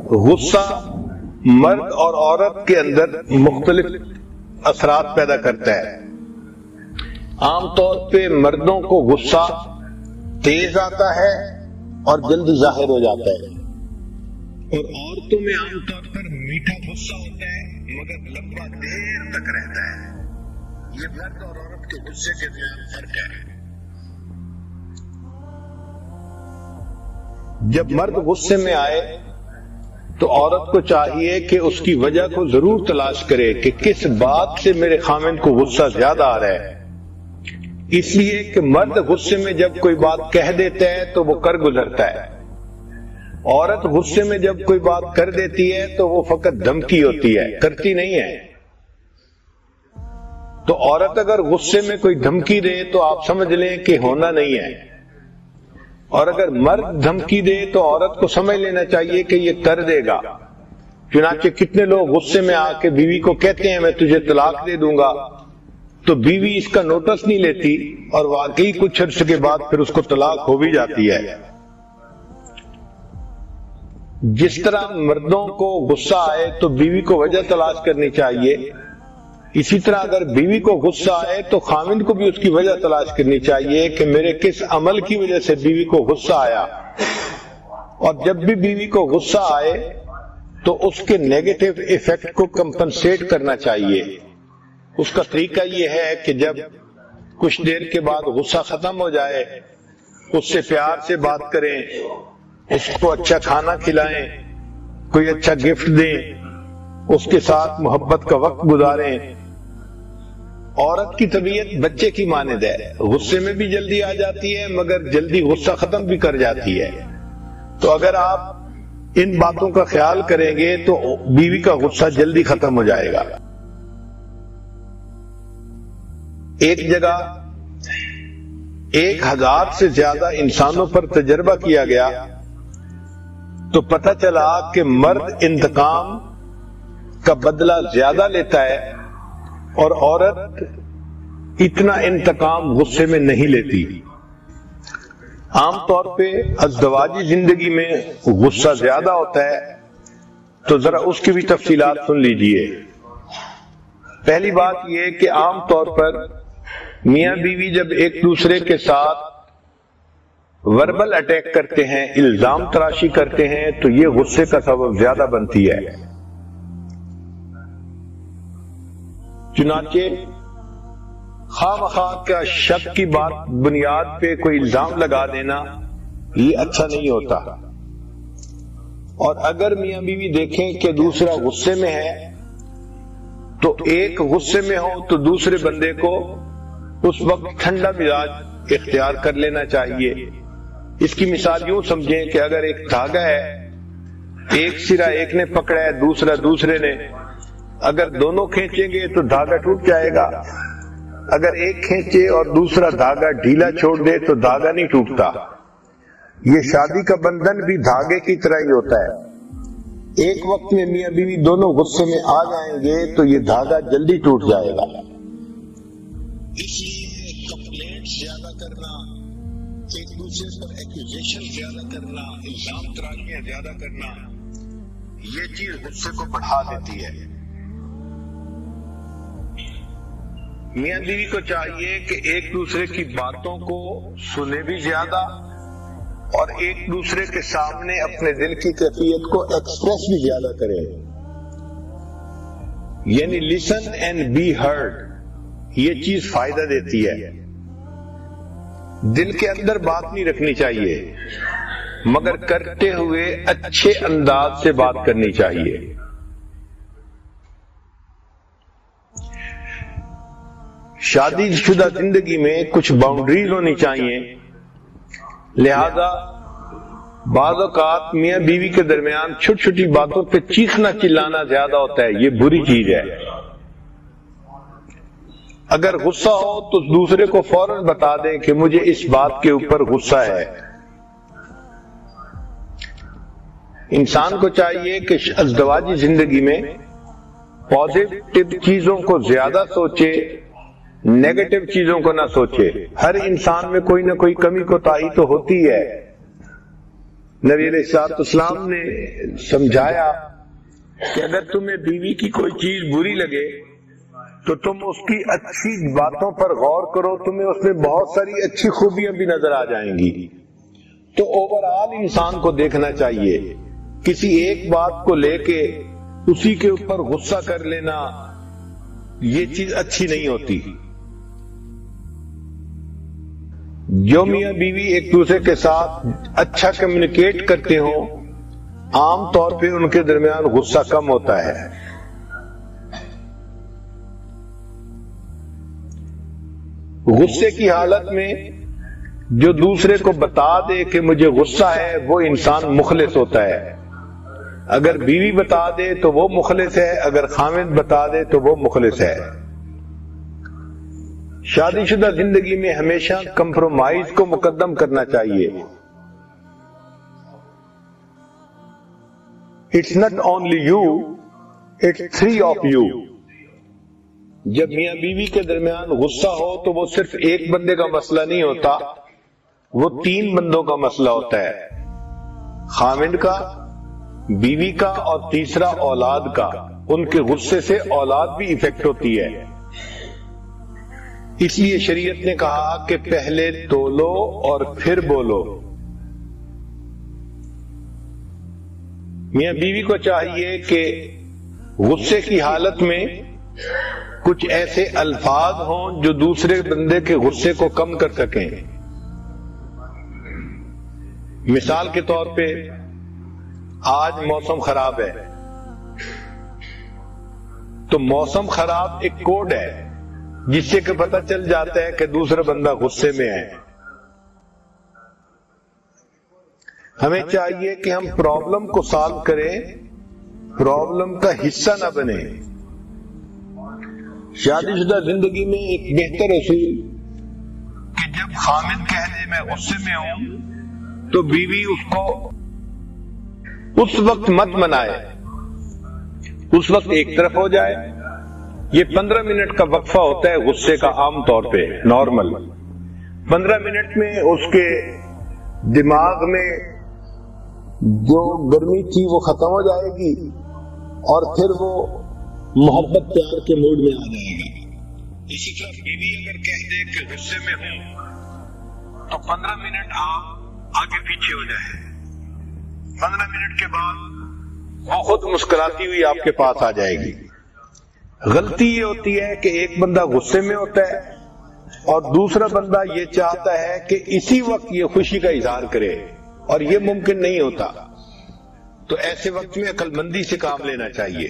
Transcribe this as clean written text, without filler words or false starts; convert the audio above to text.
غصہ مرد اور عورت کے اندر مختلف اثرات پیدا کرتا ہے۔ عام طور پہ مردوں کو غصہ تیز آتا ہے اور جلد ظاہر ہو جاتا ہے، اور عورتوں میں عام طور پر میٹھا غصہ ہوتا ہے مگر لمبا دیر تک رہتا ہے۔ یہ مرد اور عورت کے غصے کے درمیان فرق ہے۔ جب مرد غصے میں آئے تو عورت کو چاہیے کہ اس کی وجہ کو ضرور تلاش کرے کہ کس بات سے میرے خاوند کو غصہ زیادہ آ رہا ہے۔ اس لیے کہ مرد غصے میں جب کوئی بات کہہ دیتا ہے تو وہ کر گزرتا ہے، عورت غصے میں جب کوئی بات کر دیتی ہے تو وہ فقط دھمکی ہوتی ہے، کرتی نہیں ہے۔ تو عورت اگر غصے میں کوئی دھمکی دے تو آپ سمجھ لیں کہ ہونا نہیں ہے، اور اگر مرد دھمکی دے تو عورت کو سمجھ لینا چاہیے کہ یہ کر دے گا۔ چنانچہ کتنے لوگ غصے میں آ کے بیوی کو کہتے ہیں میں تجھے طلاق دے دوں گا، تو بیوی اس کا نوٹس نہیں لیتی اور واقعی کچھ عرصے کے بعد پھر اس کو طلاق ہو بھی جاتی ہے۔ جس طرح مردوں کو غصہ آئے تو بیوی کو وجہ تلاش کرنی چاہیے، اسی طرح اگر بیوی کو غصہ آئے تو خاوند کو بھی اس کی وجہ تلاش کرنی چاہیے کہ میرے کس عمل کی وجہ سے بیوی کو غصہ آیا، اور جب بھی بیوی کو غصہ آئے تو اس کے نیگیٹو ایفیکٹ کو کمپنسیٹ کرنا چاہیے۔ اس کا طریقہ یہ ہے کہ جب کچھ دیر کے بعد غصہ ختم ہو جائے اس سے پیار سے بات کریں، اس کو اچھا کھانا کھلائیں، کوئی اچھا گفٹ دیں، اس کے ساتھ محبت کا وقت گزاریں۔ عورت کی طبیعت بچے کی مانند ہے، غصے میں بھی جلدی آ جاتی ہے مگر جلدی غصہ ختم بھی کر جاتی ہے۔ تو اگر آپ ان باتوں کا خیال کریں گے تو بیوی کا غصہ جلدی ختم ہو جائے گا۔ ایک جگہ 1000 سے زیادہ انسانوں پر تجربہ کیا گیا تو پتہ چلا کہ مرد انتقام کا بدلہ زیادہ لیتا ہے اور عورت اتنا انتقام غصے میں نہیں لیتی۔ عام طور پہ ازدواجی زندگی میں غصہ زیادہ ہوتا ہے، تو ذرا اس کی بھی تفصیلات سن لیجئے۔ پہلی بات یہ کہ عام طور پر میاں بیوی جب ایک دوسرے کے ساتھ وربل اٹیک کرتے ہیں، الزام تراشی کرتے ہیں، تو یہ غصے کا سبب زیادہ بنتی ہے۔ چنانچہ خواہ مخواہ کا شک کی بات بنیاد پہ کوئی الزام لگا دینا یہ اچھا نہیں ہوتا، اور اگر میاں بیوی دیکھیں کہ دوسرا غصے میں ہے تو ایک غصے میں ہو تو دوسرے بندے کو اس وقت ٹھنڈا مزاج اختیار کر لینا چاہیے۔ اس کی مثال یوں سمجھیں کہ اگر ایک دھاگا ہے، ایک سرا ایک نے پکڑا ہے دوسرا دوسرے نے، اگر دونوں کھینچیں گے تو دھاگا ٹوٹ جائے گا، اگر ایک کھینچے اور دوسرا دھاگا ڈھیلا چھوڑ دے تو دھاگا نہیں ٹوٹتا۔ یہ شادی کا بندھن بھی دھاگے کی طرح ہی ہوتا ہے، ایک وقت میں میاں بیوی دونوں غصے میں آ جائیں گے تو یہ دھاگا جلدی ٹوٹ جائے گا۔ اس لیے کمپلینٹ زیادہ کرنا، ایک دوسرے پر ایکوزیشن زیادہ کرنا، الزام تراشیاں زیادہ کرنا، یہ چیز غصے کو بڑھا دیتی ہے۔ میاں بیوی کو چاہیے کہ ایک دوسرے کی باتوں کو سنے بھی زیادہ اور ایک دوسرے کے سامنے اپنے دل کی کیفیت کو ایکسپریس بھی زیادہ کرے، یعنی لسن اینڈ بی ہرڈ۔ یہ چیز فائدہ دیتی ہے۔ دل کے اندر بات نہیں رکھنی چاہیے مگر کرتے ہوئے اچھے انداز سے بات کرنی چاہیے۔ شادی شدہ زندگی میں کچھ باؤنڈریز ہونی چاہیے، لہذا بعض اوقات میاں بیوی کے درمیان چھوٹی چھوٹی باتوں پہ چیخنا چلانا زیادہ ہوتا ہے، یہ بری چیز ہے۔ اگر غصہ ہو تو دوسرے کو فوراً بتا دیں کہ مجھے اس بات کے اوپر غصہ ہے۔ انسان کو چاہیے کہ ازدواجی زندگی میں پازیٹو چیزوں کو زیادہ سوچے، نیگیٹو چیزوں کو نہ سوچے۔ ہر انسان میں کوئی نہ کوئی کمی کوتاہی تو ہوتی ہے، نبی علیہ السلام نے سمجھایا کہ اگر تمہیں بیوی کی کوئی چیز بری لگے تو تم اس کی اچھی باتوں پر غور کرو، تمہیں اس میں بہت ساری اچھی خوبیاں بھی نظر آ جائیں گی۔ تو اوورآل انسان کو دیکھنا چاہیے، کسی ایک بات کو لے کے اسی کے اوپر غصہ کر لینا یہ چیز اچھی نہیں ہوتی۔ جو میاں بیوی ایک دوسرے کے ساتھ اچھا کمیونیکیٹ کرتے ہوں عام طور پہ ان کے درمیان غصہ کم ہوتا ہے۔ غصے کی حالت میں جو دوسرے کو بتا دے کہ مجھے غصہ ہے وہ انسان مخلص ہوتا ہے۔ اگر بیوی بتا دے تو وہ مخلص ہے، اگر خاوند بتا دے تو وہ مخلص ہے۔ شادی شدہ زندگی میں ہمیشہ کمپرومائز کو مقدم کرنا چاہیے۔ It's not only you, it's three of you۔ جب میاں بیوی کے درمیان غصہ ہو تو وہ صرف ایک بندے کا مسئلہ نہیں ہوتا، وہ تین بندوں کا مسئلہ ہوتا ہے، خاوند کا، بیوی کا اور تیسرا اولاد کا۔ ان کے غصے سے اولاد بھی ایفیکٹ ہوتی ہے، اس لیے شریعت نے کہا کہ پہلے تولو اور پھر بولو۔ میاں بیوی کو چاہیے کہ غصے کی حالت میں کچھ ایسے الفاظ ہوں جو دوسرے بندے کے غصے کو کم کر سکیں۔ مثال کے طور پہ آج موسم خراب ہے تو موسم خراب ایک کوڈ ہے جس سے کہ پتہ چل جاتا ہے کہ دوسرا بندہ غصے میں ہے۔ ہمیں چاہیے کہ ہم پرابلم کو سالو کریں، پرابلم کا حصہ نہ بنے۔ شادی شدہ زندگی میں ایک بہتر اصول کہ جب خاوند کہہ دے میں غصے میں ہوں تو بیوی اس کو اس وقت مت منائے، اس وقت ایک طرف ہو جائے۔ یہ 15 منٹ کا وقفہ ہوتا ہے غصے کا، عام طور پہ نارمل 15 منٹ میں اس کے دماغ میں جو گرمی تھی وہ ختم ہو جائے گی اور پھر وہ محبت پیار کے موڈ میں آ جائے گا۔ اسی طرح بیوی اگر کہہ دے کہ غصے میں ہوں تو 15 منٹ آپ آگے پیچھے ہو جائے، 15 منٹ کے بعد وہ خود مسکراتی ہوئی آپ کے پاس آ جائے گی۔ غلطی یہ ہوتی ہے کہ ایک بندہ غصے میں ہوتا ہے اور دوسرا بندہ یہ چاہتا ہے کہ اسی وقت یہ خوشی کا اظہار کرے، اور یہ ممکن نہیں ہوتا۔ تو ایسے وقت میں عقل مندی سے کام لینا چاہیے۔